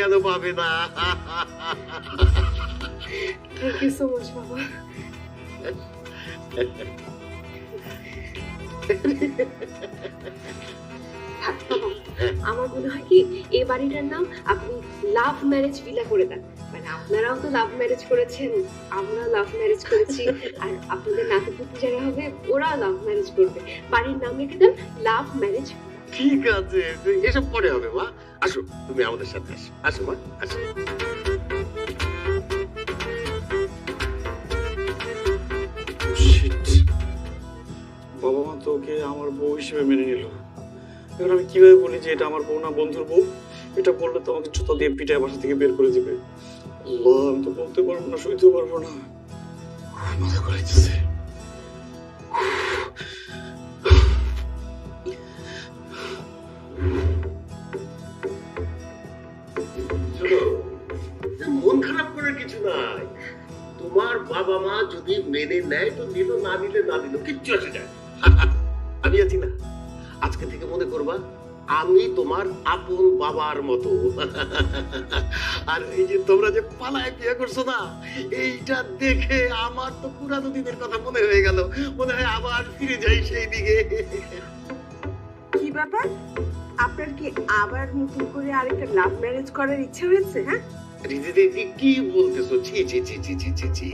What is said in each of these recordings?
কেন পাবে না? থ্যাংক ইউ সো মাচ বাবা। বাবা, আমার মনে হয় কি এই বাড়িটার নাম আপনি লাভ ম্যারেজ ভিলা করে দেন। মানে আপনারাও তো লাভ ম্যারেজ করেছেন, আমরাও লাভ ম্যারেজ করেছি, আর আপনাদের নাতিপুতি যারা হবে ওরা লাভ ম্যারেজ করবে। বাড়ির নাম রেখে দেন লাভ ম্যারেজ। ঠিক আছে, এসব পরে হবে মা। আসো, তুমি আমাদের সাথে আসো। আসো মা, আসো। বাবা মা তো ওকে আমার বউ হিসেবে মেনে নিল। এবার আমি কিভাবে বলি যে এটা আমার বউ না বন্ধুর বউ? এটা বললে তো আমাকে জুতা দিয়ে পিটায় বাসা থেকে বের করে দিবে। আল্লাহ, আমি তো বলতে পারবো না, সইতে পারবো না। মাথা ঘুরাইতেছে। শোনো, মন খারাপ করার কিছু নাই। তোমার বাবা মা যদি মেনে নেয় তো নিল, না নিলে না দিল, কিচ্ছু আসে যায়। আমি আছি না, আজকে থেকে মনে করবা আমি তোমার আপন বাবার মতো। আর এই যে তোমরা যে পালায় বিয়ে করছো না, এইটা দেখে আমার তো পুরানো দিনের কথা মনে হয়ে গেল। মনে হয় আবার ফিরে যাই সেই দিকে। কি ব্যাপার, আপনার কি আবার নতুন করে আরেকটা লাভ ম্যারেজ করার ইচ্ছা হয়েছে? হ্যাঁ, দিদি কি বলতেছো? ছি ছি ছি ছি ছি ছি ছি।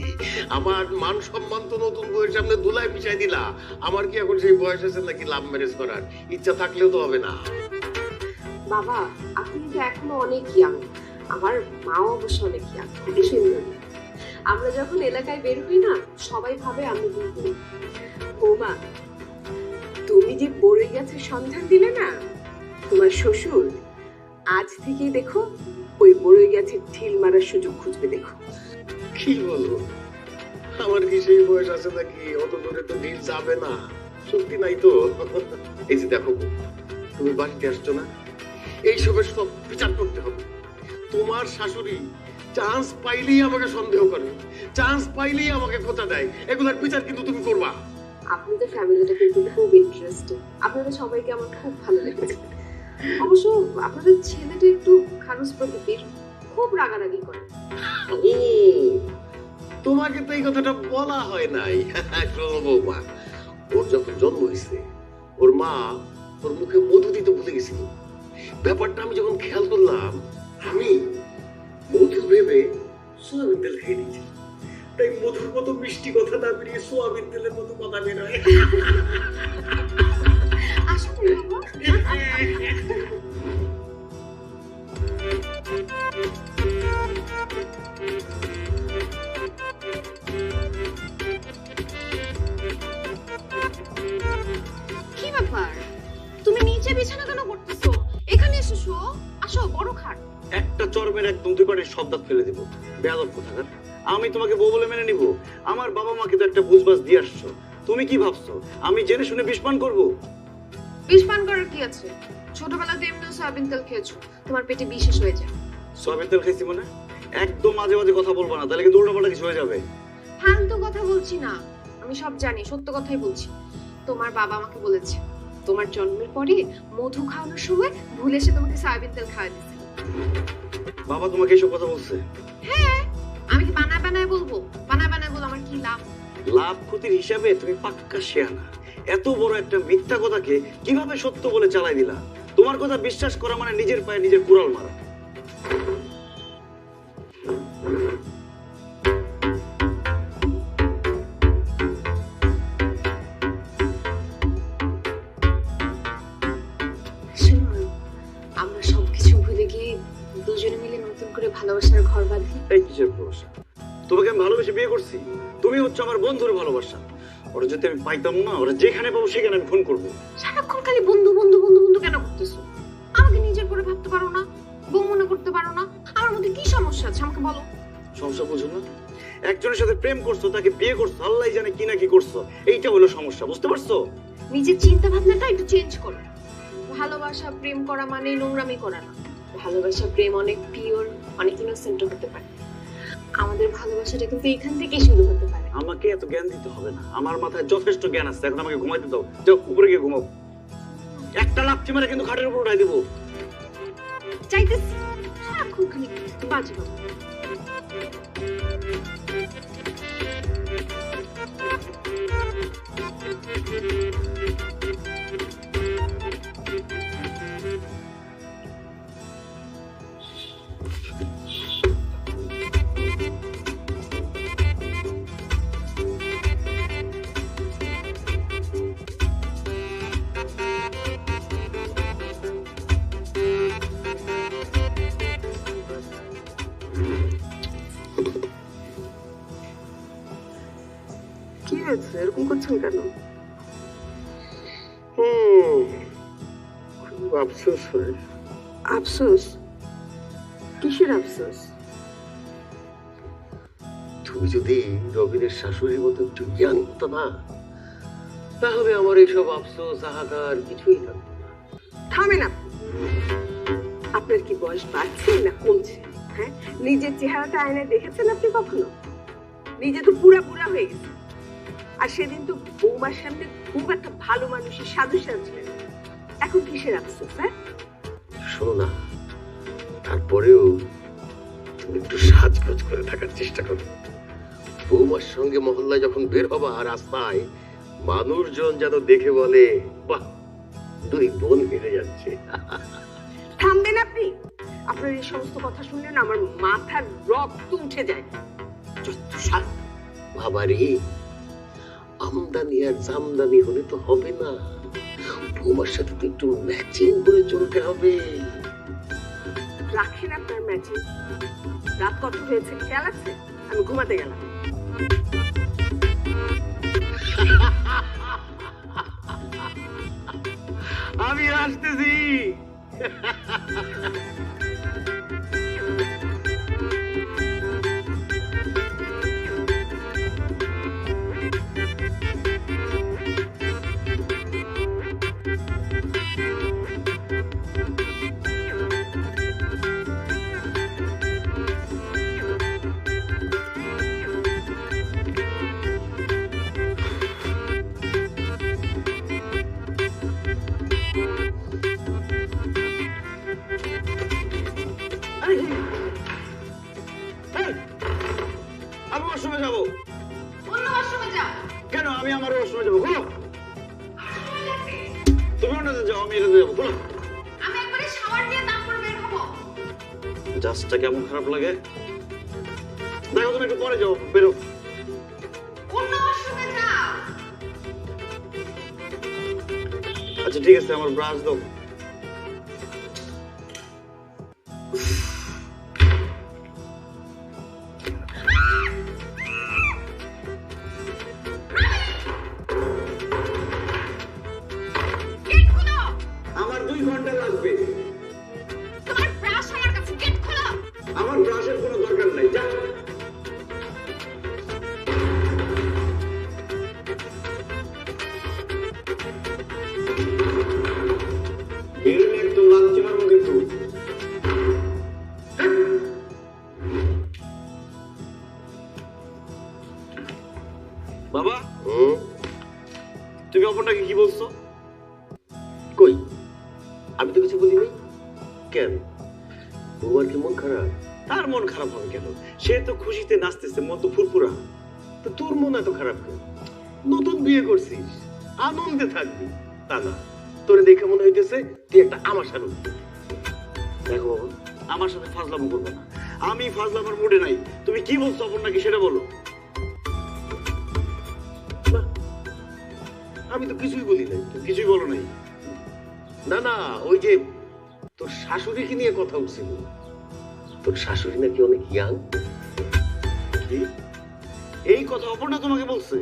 আমার মান সম্মান তো নতুন বউয়ের সামনে ধুলায় মিশাই দিলা। আমার কি এখন সেই বয়স আছে নাকি লাভ ম্যারেজ করার? ইচ্ছা থাকলেও তো হবে না। বাবা, আপনি তো এখনো অনেক ইয়াং, আমার মাও অবশ্য অনেক ইয়াং, খুবই সুন্দরী। আমরা যখন এলাকায় বের হই না, সবাই ভাবে আমি দুই। বৌমা, তুমি যে বড়ই গাছের সন্ধান দিলে না, তোমার শ্বশুর আজ থেকেই দেখো ওই বড়ই গাছের ঢিল মারার সুযোগ খুঁজবে। দেখো, কি বলবো, আমার কি সেই বয়স আছে নাকি? অত দূরে তো ঢিল যাবে না, শক্তি নাই তো। এই যে দেখো, তুমি বাড়িতে আসছো না, এইসবের সব বিচার করতে হবে। তোমার শাশুড়ি চান্স পাইলেই আমাকে সন্দেহ করে, চান্স পাইলেই আমাকে খোঁচা দেয়। এগুলার বিচার কিন্তু তুমি করবা। আপনাদের ফ্যামিলিটা কিন্তু খুব ইন্টারেস্টিং, আপনাদের সবাইকে আমার খুব ভালো লেগেছে। অবশ্য আপনাদের ছেলেটা একটু খারুস প্রকৃতির, খুব রাগারাগি করে। ও, তোমাকে তো এই কথাটা বলা হয় নাই। শোনো বৌমা, ওর যখন জন্ম হয়েছে ওর মা ওর মুখে মধু দিতে ভুলে গেছিল। ব্যাপারটা আমি যখন খেয়াল করলাম, আমি মধু ভেবে সোয়াবিন তেল খেয়ে দিয়েছি। তাই মধুর মতো মিষ্টি কথা না বেরিয়ে সোয়াবিন তেলের মতো কথা বেরোয়। আসলে বাবা, কি ব্যাপার, তুমি নিচে বিছানা কেন করতেছো? এখানে এসো, শো, আসো, বড় খাট। একটা চরমের একদম দুই পাটের সব দাঁত ফেলে দেবো। বেয়াদব কোথাকার। আমি তোমাকে বউ বলে মেনে নিব? আমার বাবা মাকে তো একটা বুঝবাস দিয়ে আসছো। তুমি কি ভাবছো আমি জেনে শুনে বিষপান করবো? বিষ পান করার কি আছে? ছোটবেলাতে এমনিও সয়াবিন তেল খেয়েছো, তোমার পেটে বিষ শেষ হয়ে যায়। সয়াবিন তেল খাইছি মানে? একদম মাঝে মাঝে কথা বলবো না, তাহলে কিন্তু উল্টাপাল্টা কিছু হয়ে যাবে। ফালতু কথা বলছি না, আমি সব জানি, সত্য কথাই বলছি। তোমার বাবা আমাকে বলেছে তোমার জন্মের পরে মধু খাওয়ানোর সময় ভুলে এসে তোমাকে সয়াবিন তেল খাওয়া দিয়েছিল। বাবা তোমাকে এসব কথা বলছে? হ্যাঁ, আমি কি বানায় বানায় বলবো? বানায় বানায় বল, আমার কি লাভ? লাভ ক্ষতির হিসাবে তুমি পাক্কা শেয়ানা। এত বড় একটা মিথ্যা কথাকে কিভাবে সত্য বলে চালাই দিলা? তোমার কথা বিশ্বাস করা মানে নিজের পায়ে নিজের কুড়াল মারা। শোনো, আমরা সবকিছু ভুলে গিয়ে দুজনে মিলে নতুন করে ভালোবাসার ঘর বাঁধি। এই কিসের ভালোবাসা? তোমাকে আমি ভালোবেসে বিয়ে করছি, তুমি হচ্ছে আমার বন্ধুর ভালোবাসা। ওরা যদি আমি পাইতাম না, ওরা যেখানে পাবো সেখানে আমি খুন করবো। সারাক্ষণ খালি বন্ধু বন্ধু বন্ধু বন্ধু কেন করতেছো? আমাকে নিজের করে ভাবতে পারো না? বউ মনে করতে পারো না? আমার মধ্যে কি সমস্যা আছে আমাকে বলো। সমস্যা বুঝো না? একজনের সাথে প্রেম করছো, তাকে বিয়ে করছো, আল্লাহ জানে কি না কি করছো, এইটা হলো সমস্যা। বুঝতে পারছো? নিজের চিন্তা ভাবনাটা একটু চেঞ্জ করো। ভালোবাসা প্রেম করা মানে নোংরামি করা না। ভালোবাসা প্রেম অনেক পিওর, অনেক ইনোসেন্ট হতে পারে। আমাদের ভালোবাসাটা কিন্তু এখান থেকেই শুরু হতে পারে। আমাকে এত জ্ঞান দিতে হবে না, আমার মাথায় যথেষ্ট জ্ঞান আছে। এখন আমাকে ঘুমাইতে দাও, যাও উপরে গিয়ে ঘুমাও। একটা লাফতি মারে কিন্তু খাটের উপর উঠাই দেবো। চাইতেছি সারাক্ষণ খালি বাজে বাবা। কি হয়েছে, এরকম করছেন কেন? খুব আফসোস হয়। আফসোস? কিসের আফসোস? তুমি যদি রবিনের শাশুড়ির মতো একটু জ্ঞান হতো না, তাহলে আমার এইসব আফসোস হাহাকার কিছুই থাকতো না। থামেন আপনি। আপনার কি বয়স বাড়ছে না কমছে? হ্যাঁ, নিজের চেহারাটা আয়নায় দেখেছেন আপনি কখনো? নিজে তো পুরা পুরা হয়ে গেছে। আর সেদিন তো বৌমার সামনে খুব একটা ভালো মানুষের সাধু সাজলেন। এখন কিসের আফসোস? হ্যাঁ, শোনো না, তারপরেও তুমি একটু সাজগোজ করে থাকার চেষ্টা করো। বৌমার সঙ্গে মহল্লায় যখন বের হবা রাস্তায়, মানুষজন যেন দেখে বলে, বাহ, দুই বোন হেরে যাচ্ছে। থামবেন আপনি। আপনার এই সমস্ত কথা শুনলে না আমার মাথার রক্ত উঠে যায়। যত সাল। বাবারে, আমদানি আর জামদানি হলে তো হবে না, বৌমার সাথে তো একটু ম্যাচিং করে চলতে হবে। রাখেন আপনার ম্যাচিং। রাত কত হয়েছে খেয়াল আছে? আমি ঘুমাতে গেলাম। আমি আসতেছি। আমি ওয়াশরুমে যাবো। অন্য ওয়াশরুমে যাও। কেন? আমি আমার ওয়াশরুমে যাবো। খোলো। তুমি অন্যতে যাও, আমি এটাতে যাবো। খোলো। আমি একবারে শাওয়ার দিয়ে তারপর বের হবো। জাস্টটা কেমন খারাপ লাগে দেখো। তুমি একটু পরে যাও, বেরো। অন্য ওয়াশরুমে যাও। আচ্ছা ঠিক আছে, আমার ব্রাশ দাও। গেট খোলো। আমার 2 ঘন্টা লাগবে। তোমার ব্রাশ আমার কাছে, গেট খোলো। আমার ব্রাশের কোনো দরকার নাই। যা। বেরোলে একদম লাচ্ছি মারবো কিন্তু। বাবা, তুমি অপরটাকে কি বলছো? কই, আমি তো কিছু বলি নাই। কেন, বৌমার কি মন খারাপ? তার মন খারাপ হবে কেন? সে তো খুশিতে নাচতেছে, মন তো ফুরফুরা। তো তোর মন এত খারাপ কেন? নতুন বিয়ে করছিস, আনন্দে থাকবি। তা না, তোরে দেখে মনে হইতেছে তুই একটা আমার সাথে। দেখো বাবা, আমার সাথে ফাজলামো করবে না। আমি ফাজলামোর মুডে নাই। তুমি কি বলছো অপর্ণাকে সেটা বলো। না, আমি তো কিছুই বলি নাই। তুমি কিছুই বলো নাই। না না, ওই যে তোর শাশুড়িকে নিয়ে কথা উঠছিল। তোর শাশুড়ি নাকি অনেক ইয়াং। কি? এই কথা অপর্ণা তোমাকে বলছে?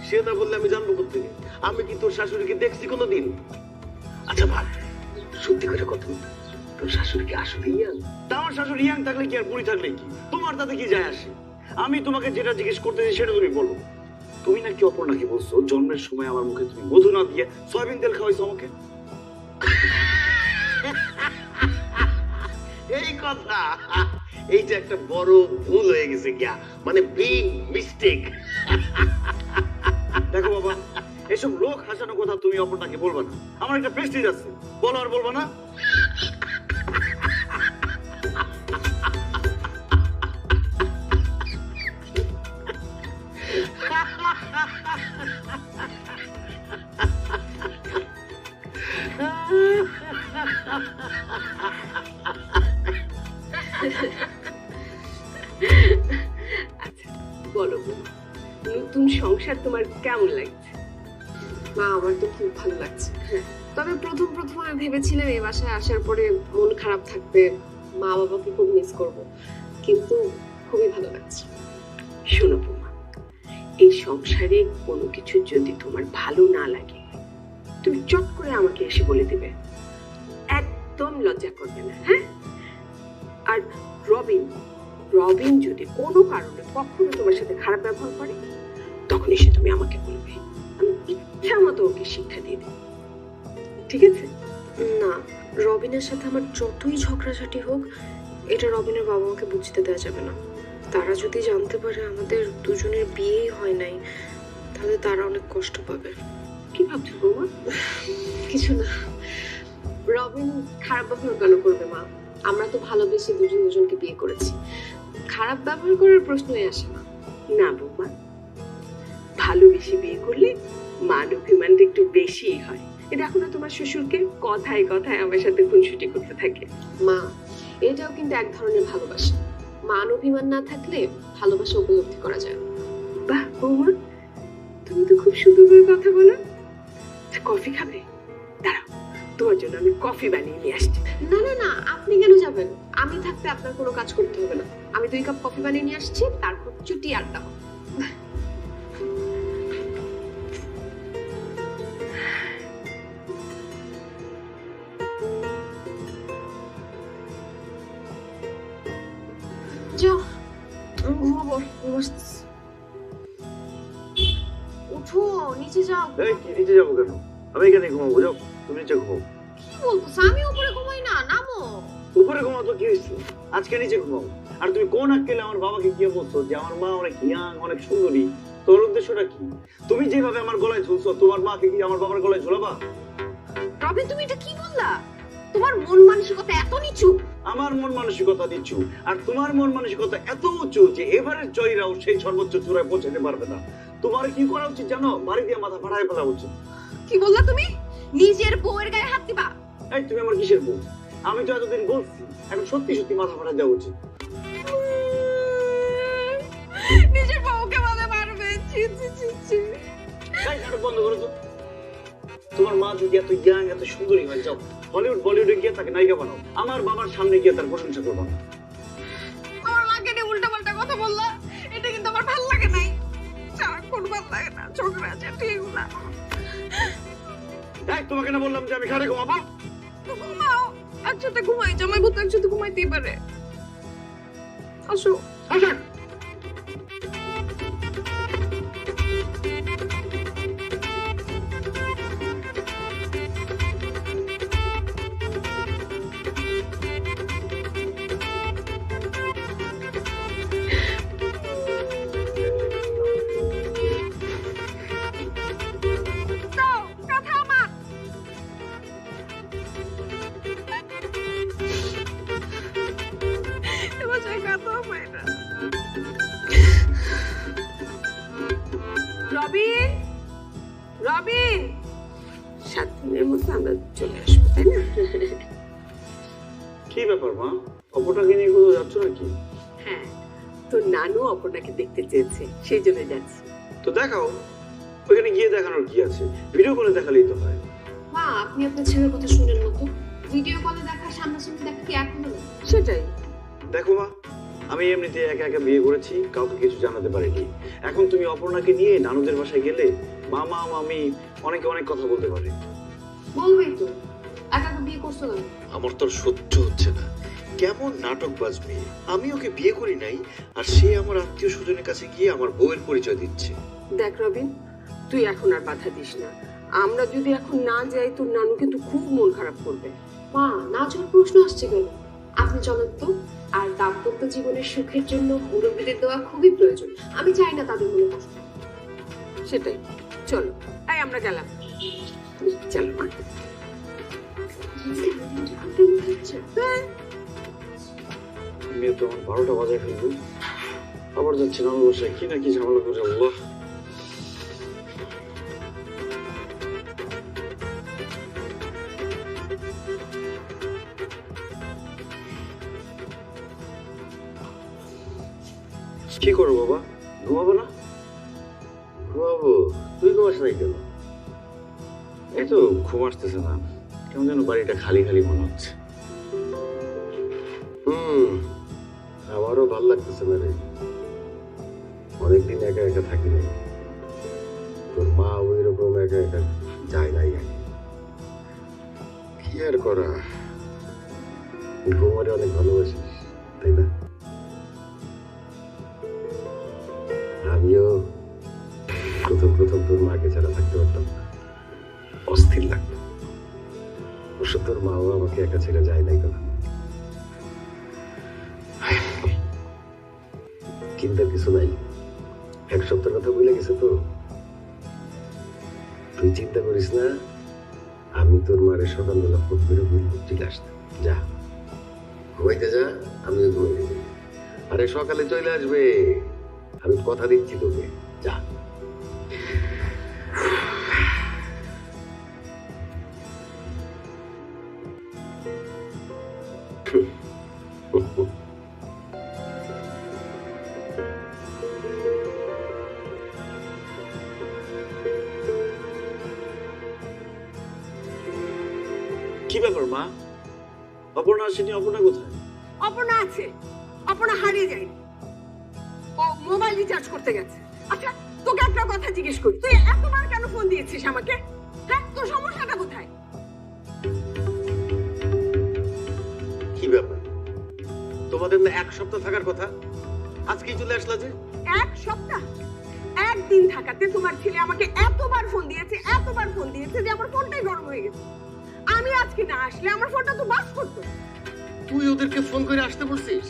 সে না বললে আমি জানবো কোথেকে? আমি কি তোর শাশুড়িকে দেখছি কোনোদিন? আচ্ছা ভাব, সত্যি করে কথা বল, তোর শাশুড়ি কি আসলে ইয়াং? তা আমার শাশুড়ি ইয়াং থাকলে কি আর বুড়ি থাকলে কি, তোমার তাতে কি যায় আসে? আমি তোমাকে যেটা জিজ্ঞেস করতে চাই সেটা তুমি বলো। তুমি নাকি অপর্ণাকে বলছো জন্মের সময় আমার মুখে তুমি মধু না দিয়ে সয়াবিন তেল খাওয়াইছো আমাকে? এই কথা, এইটা একটা বড় ভুল হয়ে গেছে গিয়া, মানে বিগ মিস্টেক। দেখো বাবা, এসব লোক হাসানো কথা তুমি অপর্ণাকে বলবা না। আমার একটা প্রেস্টিজ আছে, বলো আর বলবা না। আচ্ছা বলো বৌমা, নতুন সংসার তোমার কেমন লাগছে? মা আমার তো খুব ভালো লাগছে। তবে প্রথম প্রথম আমি ভেবেছিলাম এই বাসায় আসার পরে মন খারাপ থাকবে, মা বাবাকে খুব মিস করব, কিন্তু খুবই ভালো লাগছে। শোনো বৌমা, এই সংসারে কোনো কিছু যদি তোমার ভালো না লাগে তুমি চট করে আমাকে এসে বলে দিবে, একদম লজ্জা করবে না। হ্যাঁ, আর রবিন রবিন যদি কোনো কারণে কখনো তোমার সাথে খারাপ ব্যবহার করে তখন এসে তুমি আমাকে বলবে, আমি ইচ্ছা মতো ওকে শিক্ষা দিয়ে দেব, ঠিক আছে? না, রবিনের সাথে আমার যতই ঝগড়াঝাটি হোক এটা রবিনের বাবা মাকে বুঝতে দেওয়া যাবে না। তারা যদি জানতে পারে আমাদের দুজনের বিয়েই হয় নাই তাহলে তারা অনেক কষ্ট পাবে। কি ভাবছো বৌমা? কিছু না, রবিন খারাপ ব্যবহার কেন করবে মা? আমরা তো ভালোবেসে দুজন দুজনকে বিয়ে করেছি, খারাপ ব্যবহার করার প্রশ্নই আসে না। না বৌমা, ভালোবেসে বিয়ে করলে মান অভিমানটা একটু বেশি হয়। এটা দেখো না তোমার শ্বশুরকে, কথায় কথায় আমার সাথে খুনসুটি করতে থাকে। মা, এটাও কিন্তু এক ধরনের ভালোবাসা। মান অভিমান না থাকলে ভালোবাসা উপলব্ধি করা যায়। বাহ বৌমা, তুমি তো খুব সুন্দর করে কথা বলো। আচ্ছা, কফি খাবে? দাঁড়াও, তোমার জন্য আমি কফি বানিয়ে নিয়ে আসছি। না না না, আপনি কেন যাবেন? আমি থাকতে আপনার কোনো কাজ করতে হবে না। আমি 2 কাপ কফি বানিয়ে নিয়ে আসছি, তারপর চুটি আড্ডা। যাও, আমি ঘুমাবো। উঠো, নিচে যাও। এই কি নিচে যাবো কেন? আমি এখানে ঘুমাবো, যাও তুমি নিচে ঘুমাও। কি বলতো? আমি উপরে ঘুমাই না, নামো। উপরে ঘুমাও তো কি হয়েছে? আজকে নিচে ঘুমাও। আর তুমি কোন আক্কেলে আমার বাবাকে গিয়ে বলছো যে আমার মা অনেক ইয়াং, অনেক সুন্দরী? তোর উদ্দেশ্যটা কি? তুমি যেভাবে আমার গলায় ঝুলছো, তোমার মাকে কি আমার বাবার গলায় ঝুলাবা? রবিন, তুমি এটা কি বললা? তোমার মন মানসিকতা এত নিচু? আমার মন মানসিকতা নিচু, আর তোমার মন মানসিকতা এত উঁচু যে এবারের জয়ীরাও সেই সর্বোচ্চ চূড়ায় পৌঁছাতে পারবে না। তোমার কি করা উচিত জানো? বাড়ি দিয়ে মাথা ফাটায় ফেলা উচিত। কি বললা তুমি? নিজের বউয়ের গায়ে হাত দিবা? এই তুমি আমার কিসের বউ? আমি তো এতদিন বলছি, এখন সত্যি সত্যি মাথা ফাটা দেওয়া উচিত। নিজের বউকে বলে মারবে? ছি ছি ছি ছি। এই নাটক বন্ধ করো তো। তোমার মা যদি এত ইয়াং, এত সুন্দরী হয়, যাও হলিউড বলিউডে গিয়ে তাকে নায়িকা বানাও। আমার বাবার সামনে গিয়ে তার প্রশংসা করবো না। আমার মাকে নিয়ে উল্টাপাল্টা কথা বললা, এটা কিন্তু আমার ভালো লাগে নাই। সারাক্ষণ ভালো লাগে না, ঝগড়া আছে এগুলা। এই তোমাকে না বললাম যে আমি ঘরে ঘুমাবো? ঘুমাও, একসাথে ঘুমাই। জামাই বউ তো একসাথে ঘুমাইতেই পারে। আসো। আসো। রবিন, রবিন, 7 দিনের মধ্যে আমরা চলে আসবো, তাই না? কি ব্যাপার মা, অপরটাকে নিয়ে কোথাও যাচ্ছ নাকি? হ্যাঁ, তো নানু অপর্ণাকে দেখতে চেয়েছে, সেই জন্য যাচ্ছি। তো দেখাও, ওখানে গিয়ে দেখানোর কি আছে? ভিডিও কলে দেখালেই তো হয়। মা, আপনি আপনার ছেলের কথা শুনেন না তো। ভিডিও কলে দেখা, সামনাসামনি দেখা কি এক হলো? সেটাই। দেখো মা, আমি এমনিতে একা একা বিয়ে করেছি, কাউকে কিছু জানাতে পারিনি। এখন তুমি অপর্ণাকে নিয়ে নানুদের বাসায় গেলে মামা মামি অনেকে অনেক কথা বলতে পারে। বলবেই তো, একা একা বিয়ে করছো কেন? আমার তো আর সহ্য হচ্ছে না। কেমন নাটক বাজবে? আমি ওকে বিয়ে করি নাই, আর সে আমার আত্মীয় স্বজনের কাছে গিয়ে আমার বউয়ের পরিচয় দিচ্ছে। দেখ রবিন, তুই এখন আর বাধা দিস না। আমরা যদি এখন না যাই তোর নানু কিন্তু খুব মন খারাপ করবে। মা, না যাওয়ার প্রশ্ন আসছে কেন? আপনি চলেন তো। আর দাম্পত্য জীবনের সুখের জন্য মুরব্বীদের দেওয়া খুবই প্রয়োজন। আমি চাই না তাদের কোনো কষ্ট। সেটাই, চলো। তাই আমরা গেলাম। চলো মা। মেয়ে তো আমার 12টা বাজায় ফেলবো, আবার যাচ্ছে নানু বাসায়, কি না কি ঝামেলা করে। আল্লাহ, কি করো বাবা, ঘুমাবো না? ঘুমাবো? তুই ঘুমাস নাই কেন? এই তো ঘুম আসতেছে না, কেমন যেন বাড়িটা খালি খালি মনে হচ্ছে। আমারও ভাল লাগতেছে না রে, অনেকদিন একা একা থাকি নাই। তোর মা ওই রকম একা একা যায় নাই আগে। কি আর করা, ঘুমারে অনেক ভালোবাসিস তাই না? আমিও প্রথম প্রথম তোর মাকে ছাড়া থাকতে পারতাম না, অস্থির লাগতো। অবশ্য তোর মাও আমাকে একা ছেড়ে যায় নাই কথা, কিন্তু কিছু নাই। এক সপ্তাহের কথা ভুলে গেছে তো। তুই চিন্তা করিস না, আমি তোর মারে সকালবেলা ফোন করে বলবো চলে আসতে। যা ঘুমাইতে যা, আমিও ঘুমাইতে যাই। আরে সকালে চলে আসবে, আমি কথা দিচ্ছি তোকে। যা। কি ব্যাপার মা, অপর্ণা আসেনি? অপর্ণা কোথায়? অপর্ণা আছে, অপর্ণা হারিয়ে যায়নি, ও মোবাইল রিচার্জ করতে গেছে। আচ্ছা তোকে একটা কথা জিজ্ঞেস করি, তুই এতবার কেন ফোন দিয়েছিস আমাকে? হ্যাঁ, তোর সমস্যাটা কোথায়? কি ব্যাপার, তোমাদের না এক সপ্তাহ থাকার কথা, আজকেই চলে আসলা যে? এক সপ্তাহ? একদিন থাকাতে তোমার ছেলে আমাকে এতবার ফোন দিয়েছে যে আমার ফোনটাই গরম হয়ে গেছে। আমি আজকে না আসলে আমার ফোনটা তো বাস করতো। তুই ওদেরকে ফোন করে আসতে বলছিস?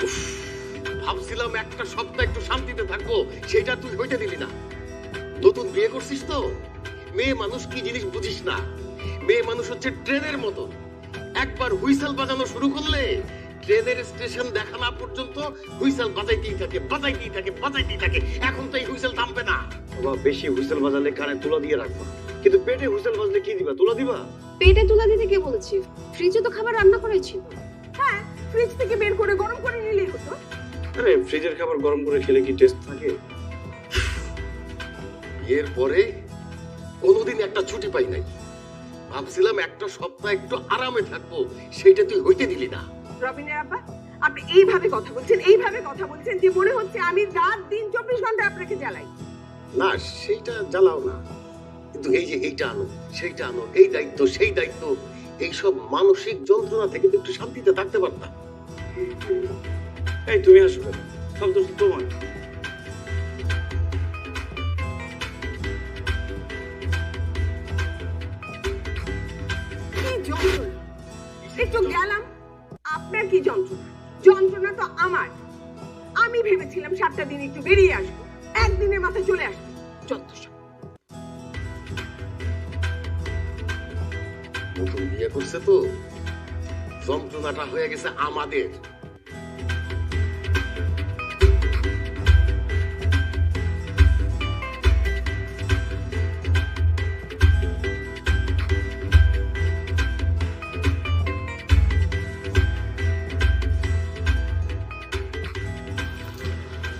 উফ, ভাবছিলাম একটা সপ্তাহ একটু শান্তিতে থাকবো, সেটা তুই হইতে দিলি না। নতুন বিয়ে করছিস তো, মেয়ে মানুষ কি জিনিস বুঝিস না। মেয়ে মানুষ হচ্ছে ট্রেনের মতো, একবার হুইসেল বাজানো শুরু করলে ট্রেনের স্টেশন দেখা না পর্যন্ত হুইসেল বাজাইতেই থাকে। এখন তো এই হুইসেল থামবে না। বাবা, বেশি হুইসেল বাজালে কানে তুলা দিয়ে রাখবা, কিন্তু পেটে হুইসেল বাজলে কি দিবা? তুলা দিবা? পেটে তুলা দিতে কে বলেছি? ফ্রিজে তো খাবার রান্না করাই ছিল। হ্যাঁ, ফ্রিজ থেকে বের করে গরম করে নিলেই হতো। আরে ফ্রিজের খাবার গরম করে খেলে কি টেস্ট থাকে? বিয়ের পরে কোনোদিন একটা ছুটি পাই নাই, ভাবছিলাম একটা সপ্তাহ একটু আরামে থাকবো, সেটা তুই হইতে দিলি না। রবিনের আব্বা, আপনি এইভাবে কথা বলছেন যে মনে হচ্ছে আমি রাত দিন 24 ঘন্টা আপনাকে জ্বালাই। না, সেইটা জ্বালাও না, কিন্তু এই যে এইটা আনো সেইটা আনো, এই দায়িত্ব সেই দায়িত্ব, এইসব মানসিক যন্ত্রণা থেকে তো একটু শান্তিতে থাকতে পারতাম। এই তুমি আসো কেন? সব দোষ তো তোমার। কি যন্ত্রণা! একটু গেলাম, আপনার কি যন্ত্রণা? যন্ত্রণা তো আমার। আমি ভেবেছিলাম 7টা দিন একটু বেরিয়ে আসবো, একদিনের মাথায় চলে আসবো। যত সব। নতুন বিয়ে করছে তো, যন্ত্রণাটা হয়ে গেছে আমাদের।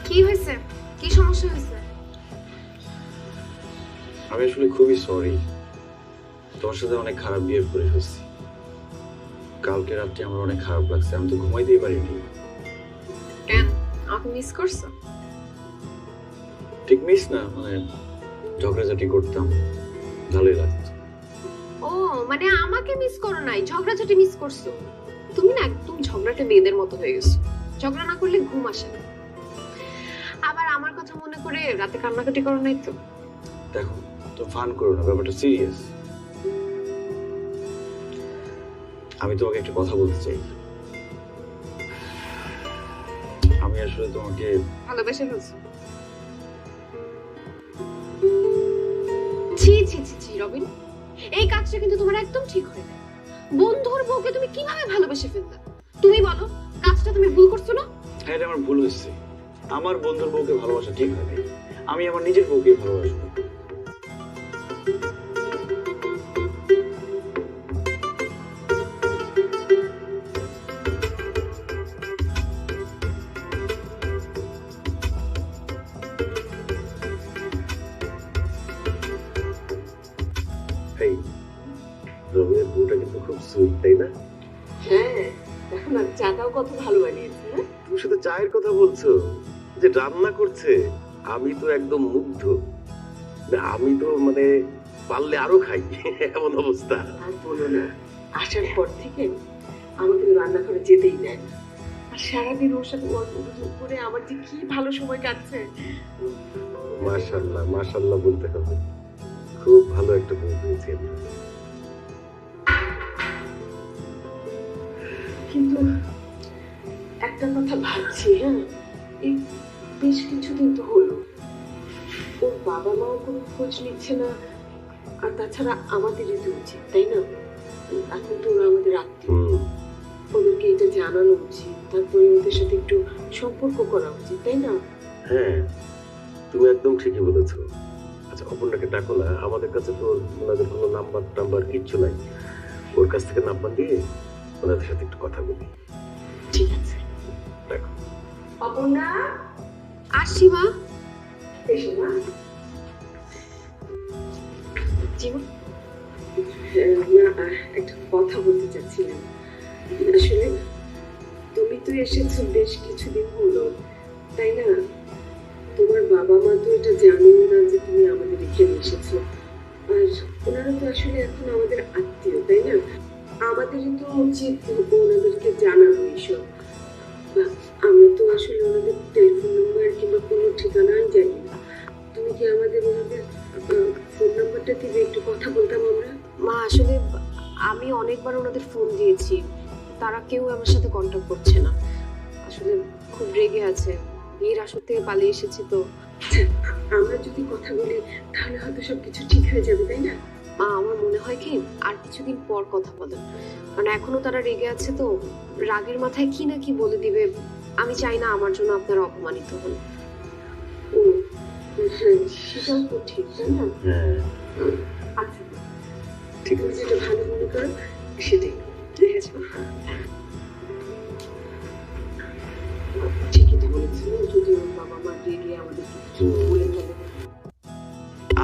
কি হয়েছে? কি সমস্যা হয়েছে? আমি আসলে খুবই সরি, তোমার সাথে অনেক খারাপ বিহেভ করে ফেলছি। কালকে রাত্রে আমার অনেক খারাপ লাগছে, আমি তো ঘুমাইতেই পারিনি। কেন, আমাকে মিস করছো? ঠিক মিস না, মানে ঝগড়াঝাটি করতাম, ভালোই লাগতো। ও মানে আমাকে মিস করো নাই, ঝগড়াঝাটি মিস করছো। তুমি না একদম ঝগড়াটে মেয়েদের মতো হয়ে গেছো, ঝগড়া না করলে ঘুম আসে না। আবার আমার কথা মনে করে রাতে কান্নাকাটি করো নাই তো? দেখো, তো ফান করো না, ব্যাপারটা সিরিয়াস। আমি তোমাকে একটা কথা বলতে চাই। আমি আসলে তোমাকে ভালোবেসে ফেলছো? ছি ছি ছি ছি রবিন, এই কাজটা কিন্তু তোমার একদম ঠিক হয় না। বন্ধুর বউকে তুমি কিভাবে ভালোবেসে ফেলতা? তুমি বলো, কাজটা তুমি ভুল করছো না? হ্যাঁ, এটা আমার ভুল হয়েছে। আমার বন্ধুর বউকে ভালোবাসা ঠিক হয়নি, আমি আমার নিজের বউকে ভালোবাসবো। ভালো বানিয়েছে। হ্যাঁ তুমি শুধু চায়ের কথা বলছো, যে রান্না করছে আমি তো একদম মুগ্ধ। না, আমি তো মানে পারলে আরো খাই এমন অবস্থা। আর বলো না, আসার পর থেকে আমাদের রান্নাঘরে যেতেই দেয় না। আর সারাদিন ওর সাথে গল্প গুজব করে আমার যে কি ভালো সময় কাটছে। মাশাআল্লাহ মাশাআল্লাহ বলতে হবে, খুব ভালো একটা বউ পেয়েছি আমরা। কিন্তু একটা কথা ভাবছি, হ্যাঁ এই বেশ কিছুদিন তো হলো ওর বাবা মাও কোনো খোঁজ নিচ্ছে না। আর তাছাড়া আমাদেরই তো উচিত, তাই না? এখন তো ওরা আমাদের আত্মীয়, হুম, ওদেরকে এটা জানানো উচিত, তারপরে ওদের সাথে একটু সম্পর্ক করা উচিত, তাই না? হ্যাঁ তুমি একদম ঠিকই বলেছো। আচ্ছা অপর্ণাকে ডাকো না, আমাদের কাছে তো ওনাদের কোনো নাম্বার টাম্বার কিচ্ছু নাই। ওর কাছ থেকে নাম্বার দিয়ে ওনাদের সাথে একটু কথা বলি। ঠিক আছে, দেখো অপর্ণা আসছি মা। এসো না। জীবন, না, একটা কথা বলতে চাচ্ছিলাম। আসলে তুমি তো এসেছো বেশ কিছুদিন হলো, তাই না? তোমার বাবা মা তো এটা জানেও না যে তুমি আমাদের এখানে এসেছো। আর ওনারা তো আসলে এখন আমাদের আত্মীয়, তাই না? আমাদেরই তো উচিত ওনাদেরকে জানানো এইসব। আমরা তো আসলে ওনাদের টেলিফোন নাম্বার কিংবা কোনো ঠিকানাই জানি না। তুমি কি আমাদের ওনাদের ফোন নাম্বারটা দিবে, একটু কথা বলতাম আমরা? মা আসলে আমি অনেকবার ওনাদের ফোন দিয়েছি, তারা কেউ আমার সাথে কন্ট্যাক্ট করছে না। আসলে খুব রেগে আছে, বিয়ের আসর থেকে পালিয়ে এসেছি তো। আমরা যদি কথা বলি তাহলে হয়তো সবকিছু ঠিক হয়ে যাবে, তাই না? মা আমার মনে হয় কি আর কিছুদিন পর কথা বলেন, কারণ এখনো তারা রেগে আছে তো, রাগের মাথায় কি না কি বলে দিবে। আমি চাই না আমার জন্য আপনারা অপমানিত হন। ও হ্যাঁ, সেটাও তো ঠিক, তাই না? হ্যাঁ আচ্ছা, ঠিক তুমি আছে। যেটা ভালো মনে করো সেটাই করো, ঠিক আছে? ঠিকই তো বলেছিল, যদি ওর বাবা মা রেগে আমাদের কিছু বলে ফেলে।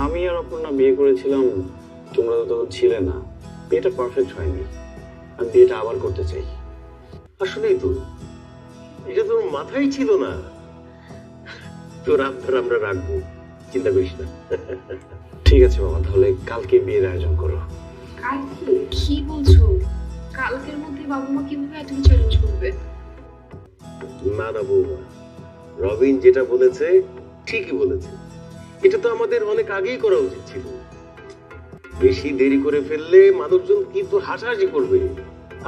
আমি আর অপর্ণা বিয়ে করেছিলাম, তোমরা তো তখন ছিলে না। বিয়েটা পারফেক্ট হয়নি, আমি বিয়েটা আবার করতে চাই। আসলেই তো, এটা তো মাথায় ছিল না। তোর আবদার আমরা রাখবো, চিন্তা করিস না। ঠিক আছে বাবা, তাহলে কালকে বিয়ের আয়োজন করো। কালকে? কি বলছো? কালকের মধ্যে বাবা মা কিভাবে এত কিছু অ্যারেঞ্জ করবে? না না বৌমা, রবিন যেটা বলেছে ঠিকই বলেছে। এটা তো আমাদের অনেক আগেই করা উচিত ছিল। বেশি দেরি করে ফেললে মানুষজন কিন্তু হাসাহাসি করবে,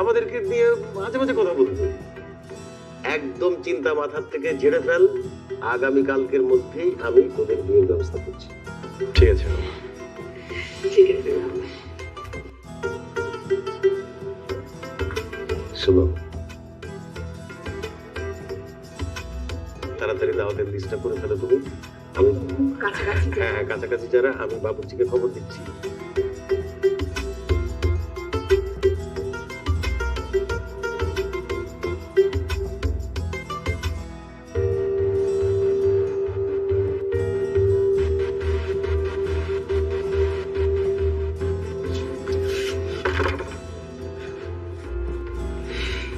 আমাদেরকে দিয়ে মাঝে মাঝে কথা বলবে। একদম চিন্তা মাথার থেকে ঝেড়ে ফেল, আগামী কালকের মধ্যেই আমি তোদের বিয়ের ব্যবস্থা করছি। ঠিক আছে বাবা। ঠিক আছে বাবা। শোনো, তাড়াতাড়ি দাওয়াতের লিস্টটা করে ফেলো তুমি। আমি খুব কাছাকাছি যাই। হ্যাঁ কাছাকাছি যারা, আমি বাবুর্চিকে খবর দিচ্ছি।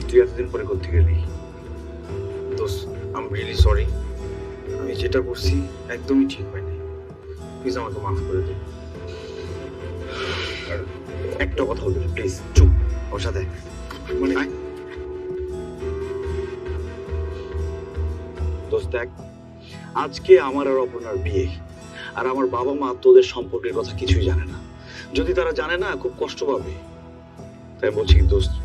তুই এতদিন পরে করতে গেলি? দোস্ত, আই এম রিয়েলি সরি। আমি যেটা করছি একদমই ঠিক হয়নি, প্লিজ আমাকে মাফ করে দে। আর একটা কথা বলবি প্লিজ, চুপ। ওর সাথে মানে দোস্ত দেখ, আজকে আমার আর অপর্ণার বিয়ে, আর আমার বাবা মা তোদের সম্পর্কের কথা কিছুই জানে না। যদি তারা জানে না খুব কষ্ট পাবে, তাই বলছি কি দোস্ত,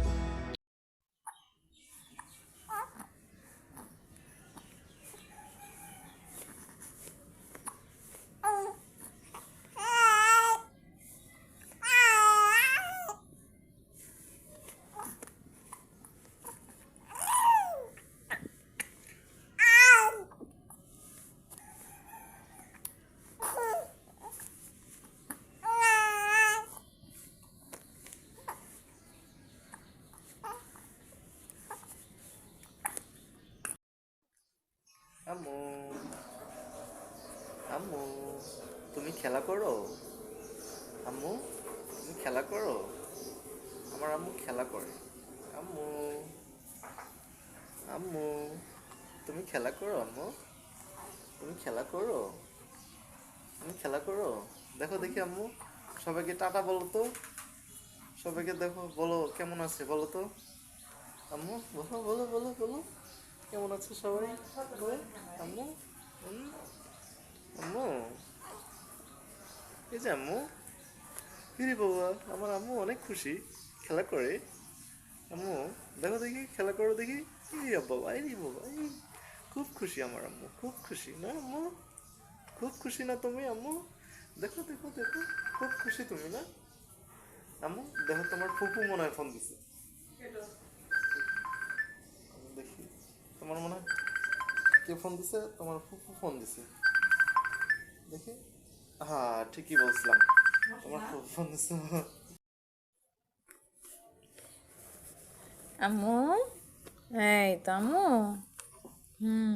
আম্মু, আম্মু, তুমি খেলা করো? আম্মু, তুমি খেলা করো? আমার আম্মু খেলা করে। আম্মু, আম্মু তুমি খেলা করো আম্মু, তুমি খেলা করো, তুমি খেলা করো। দেখো দেখি আম্মু, সবাইকে টাটা বলো তো, সবাইকে দেখো, বলো কেমন আছে বলো তো আম্মু, বলো বলো বলো বলো কেমন আছে সবাই, বলো আম্মু। হুম, আম্মু, এই যে আম্মু, কিরে বাবা, আমার আম্মু অনেক খুশি, খেলা করে। আম্মু দেখো দেখি, খেলা করো দেখি। এই বাবা, এই বাবা, এই খুব খুশি আমার আম্মু, খুব খুশি না আম্মু, খুব খুশি না তুমি আম্মু? দেখো দেখো দেখো, খুব খুশি তুমি না আম্মু? দেখো তোমার ফুপু মনে হয় ফোন দিছে, দেখি তোমার মনে হয় কে ফোন দিছে, তোমার ফুপু ফোন দিছে, দেখি। হ্যাঁ ঠিকই বলছিলাম, তোমার ফুপু ফোন দিছে। আম্মু, এই তো আম্মু। হুম।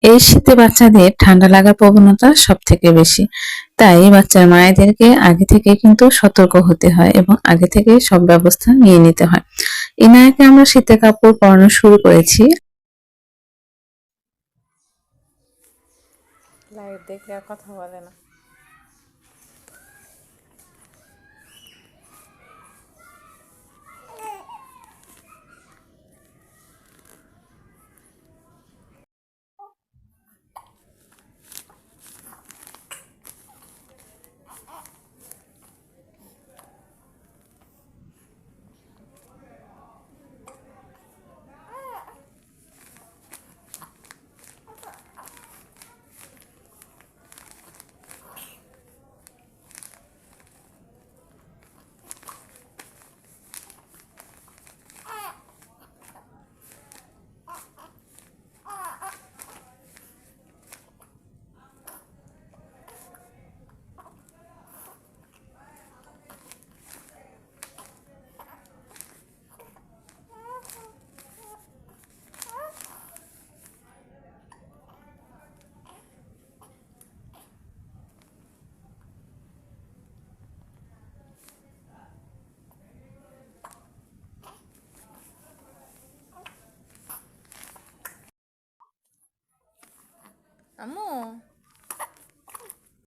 এই শীতে বাচ্চাদের ঠান্ডা লাগার প্রবণতা সব থেকে বেশি, তাই বাচ্চার মায়েদেরকে আগে থেকে কিন্তু সতর্ক হতে হয় এবং আগে থেকে সব ব্যবস্থা নিয়ে নিতে হয়। ইনায়াকে আমরা শীতের কাপড় পরানো শুরু করেছি। লাইট দেখলে আর কথা বলে না। আম্মু